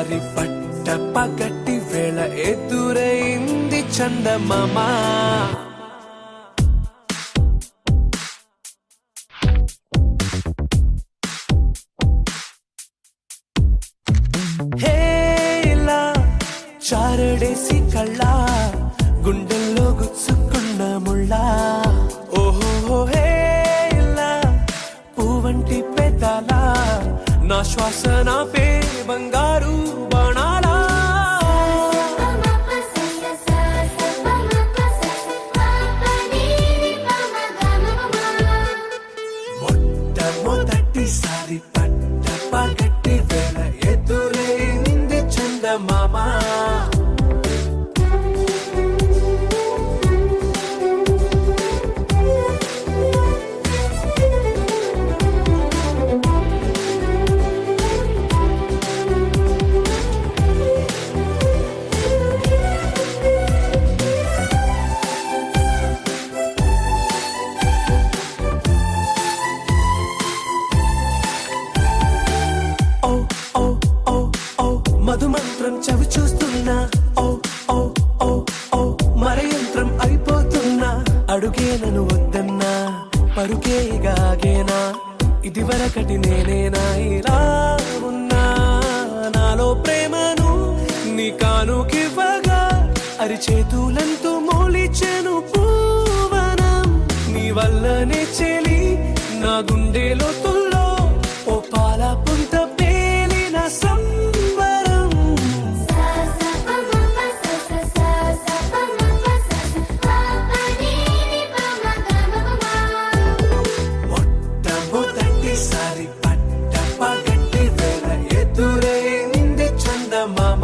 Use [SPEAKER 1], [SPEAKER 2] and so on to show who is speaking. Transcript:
[SPEAKER 1] మొదటిసారి పట్ట పగటి వేళ ఎదురైంది చందమామ. హేలా చారడేసి కళ్ళ గుండెల్లో గుచ్చుకున్న ముళ్ళ. ఓహో హేలా పూవంటి పెదాల నా శ్వాస నా పే బంగారు బాణాలా. మొట్టమొదటిసారి పట్ట పగటి వేళ ఎదురైంది చందమామ. మధుమంత్రం చవి చూస్తున్నా, ఓ ఓ ఓ ఓ మరయంత్రం అయిపోతున్నా. అడుగేనను వద్దన్నా పరుకేగాగేనా, ఇది వరకటి నేనేనా ఇలా ఉన్నా. నాలో ప్రేమను నీ కానుకివ్వగా అరిచేతులంతో మోలిచెను పూవనం. నీ వల్లనే చెలి నా గుండెలో తుల్లో ఓ పాల పుంత పేలిన సంబరం. మొట్టమొదటిసారి పట్ట పగటి వేళ ఎదురైంది చందమామ.